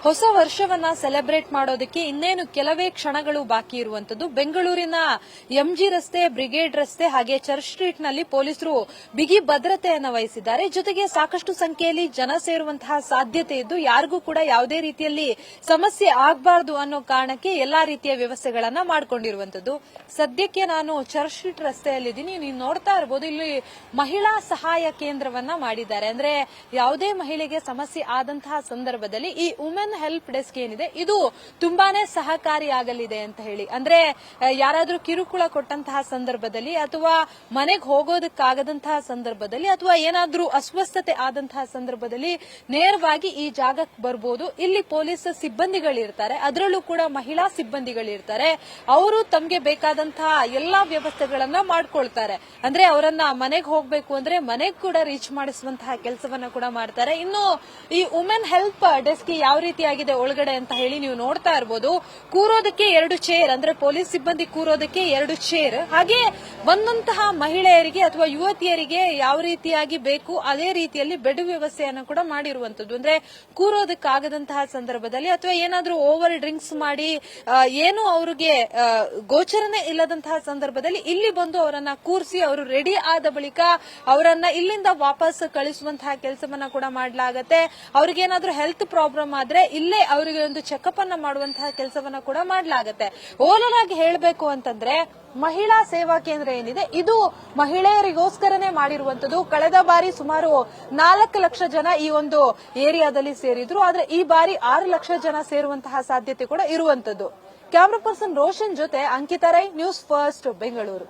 ಹೊಸ ವರ್ಷವನ್ನ ಸೆಲೆಬ್ರೇಟ್ ಮಾಡೋದಕ್ಕೆ ಇನ್ನೇನು ಕೆಲವೇ ಕ್ಷಣಗಳು ಬಾಕಿ ಇರುವಂತದ್ದು. ಬೆಂಗಳೂರಿನ ಎಂಜಿ ರಸ್ತೆ, ಬ್ರಿಗೇಡ್ ರಸ್ತೆ ಹಾಗೆ ಚರ್ಚ್ ಸ್ಟ್ರೀಟ್ ನಲ್ಲಿ ಪೊಲೀಸರು ಬಿಗಿ ಭದ್ರತೆಯನ್ನು ವಹಿಸಿದ್ದಾರೆ. ಜೊತೆಗೆ ಸಾಕಷ್ಟು ಸಂಖ್ಯೆಯಲ್ಲಿ ಜನ ಸೇರುವಂತಹ ಸಾಧ್ಯತೆ ಇದ್ದು ಯಾರಿಗೂ ಕೂಡ ಯಾವುದೇ ರೀತಿಯಲ್ಲಿ ಸಮಸ್ಯೆ ಆಗಬಾರದು ಅನ್ನೋ ಕಾರಣಕ್ಕೆ ಎಲ್ಲಾ ರೀತಿಯ ವ್ಯವಸ್ಥೆಗಳನ್ನ ಮಾಡಿಕೊಂಡಿರುವಂತದ್ದು. ಸದ್ಯಕ್ಕೆ ನಾನು ಚರ್ಚ್ ಸ್ಟ್ರೀಟ್ ರಸ್ತೆಯಲ್ಲಿದ್ದೀನಿ. ನೀವು ನೋಡ್ತಾ ಇರಬಹುದು, ಇಲ್ಲಿ ಮಹಿಳಾ ಸಹಾಯ ಕೇಂದ್ರವನ್ನ ಮಾಡಿದ್ದಾರೆ. ಅಂದ್ರೆ ಯಾವುದೇ ಮಹಿಳೆಗೆ ಸಮಸ್ಯೆ ಆದಂತಹ ಸಂದರ್ಭದಲ್ಲಿ ಈ ವುಮೆನ್ ಹೆಲ್ಪ್ ಡೆಸ್ಕ್ ಏನಿದೆ ಇದು ತುಂಬಾನೇ ಸಹಕಾರಿಯಾಗಲಿದೆ ಅಂತ ಹೇಳಿ. ಅಂದ್ರೆ ಯಾರಾದ್ರೂ ಕಿರುಕುಳ ಕೊಟ್ಟಂತಹ ಸಂದರ್ಭದಲ್ಲಿ ಅಥವಾ ಮನೆಗೆ ಹೋಗೋದಕ್ಕಾಗದಂತಹ ಸಂದರ್ಭದಲ್ಲಿ ಅಥವಾ ಏನಾದ್ರೂ ಅಸ್ವಸ್ಥತೆ ಆದಂತಹ ಸಂದರ್ಭದಲ್ಲಿ ನೇರವಾಗಿ ಈ ಜಾಗಕ್ಕೆ ಬರ್ಬೋದು. ಇಲ್ಲಿ ಪೊಲೀಸ್ ಸಿಬ್ಬಂದಿಗಳಿರ್ತಾರೆ, ಅದರಲ್ಲೂ ಕೂಡ ಮಹಿಳಾ ಸಿಬ್ಬಂದಿಗಳಿರ್ತಾರೆ. ಅವರು ತಮಗೆ ಬೇಕಾದಂತಹ ಎಲ್ಲಾ ವ್ಯವಸ್ಥೆಗಳನ್ನ ಮಾಡ್ಕೊಳ್ತಾರೆ. ಅಂದ್ರೆ ಅವರನ್ನ ಮನೆಗೆ ಹೋಗ್ಬೇಕು ಅಂದ್ರೆ ಮನೆಗೆ ಕೂಡ ರೀಚ್ ಮಾಡಿಸುವಂತಹ ಕೆಲಸವನ್ನ ಕೂಡ ಮಾಡ್ತಾರೆ. ಇನ್ನು ಈ ವುಮೆನ್ ಹೆಲ್ಪ್ ಡೆಸ್ಕ್ ಯಾವ ರೀತಿಯಾಗಿದೆ ಒಳಗಡೆ ಅಂತ ಹೇಳಿ ನೀವು ನೋಡ್ತಾ ಇರಬಹುದು. ಕೂರೋದಕ್ಕೆ 2 ಚೇರ್, ಅಂದ್ರೆ ಪೊಲೀಸ್ ಸಿಬ್ಬಂದಿ ಕೂರೋದಕ್ಕೆ 2 ಚೇರ್, ಹಾಗೆ ಬಂದಂತಹ ಮಹಿಳೆಯರಿಗೆ ಅಥವಾ ಯುವತಿಯರಿಗೆ ಯಾವ ರೀತಿಯಾಗಿ ಬೇಕು ಅದೇ ರೀತಿಯಲ್ಲಿ ಬೆಡ್ ವ್ಯವಸ್ಥೆಯನ್ನು ಕೂಡ ಮಾಡಿರುವಂತದ್ದು. ಅಂದ್ರೆ ಕೂರೋದಕ್ಕಾಗದಂತಹ ಸಂದರ್ಭದಲ್ಲಿ ಅಥವಾ ಏನಾದ್ರೂ ಓವರ್ ಡ್ರಿಂಕ್ಸ್ ಮಾಡಿ ಏನು ಅವರಿಗೆ ಗೋಚರನೇ ಇಲ್ಲದಂತಹ ಸಂದರ್ಭದಲ್ಲಿ ಇಲ್ಲಿ ಬಂದು ಅವರನ್ನ ಕೂರಿಸಿ ಅವರು ರೆಡಿ ಆದ ಬಳಿಕ ಅವರನ್ನ ಇಲ್ಲಿಂದ ವಾಪಸ್ ಕಳಿಸುವಂತಹ ಕೆಲಸವನ್ನ ಕೂಡ ಮಾಡಲಾಗುತ್ತೆ. ಅವ್ರಿಗೇನಾದ್ರೂ ಹೆಲ್ತ್ ಪ್ರಾಬ್ಲಮ್ ಆದ್ರೆ ಇಲ್ಲೇ ಅವರಿಗೆ ಒಂದು ಚೆಕಪ್ ಅನ್ನ ಮಾಡುವಂತಹ ಕೆಲಸವನ್ನ ಕೂಡ ಮಾಡಲಾಗುತ್ತೆ. ಓವರಾಲ್ ಆಗಿ ಹೇಳಬೇಕು ಅಂತಂದ್ರೆ ಮಹಿಳಾ ಸೇವಾ ಕೇಂದ್ರ ಏನಿದೆ ಇದು ಮಹಿಳೆಯರಿಗೋಸ್ಕರನೇ ಮಾಡಿರುವಂತದ್ದು. ಕಳೆದ ಬಾರಿ ಸುಮಾರು 4 ಲಕ್ಷ ಜನ ಈ ಒಂದು ಏರಿಯಾದಲ್ಲಿ ಸೇರಿದ್ರು. ಆದ್ರೆ ಈ ಬಾರಿ 6 ಲಕ್ಷ ಜನ ಸೇರುವಂತಹ ಸಾಧ್ಯತೆ ಕೂಡ ಇರುವಂತದ್ದು. ಕ್ಯಾಮರಾ ಪರ್ಸನ್ ರೋಷನ್ ಜೊತೆ ಅಂಕಿತಾ ರೈ, ನ್ಯೂಸ್ ಫಸ್ಟ್, ಬೆಂಗಳೂರು.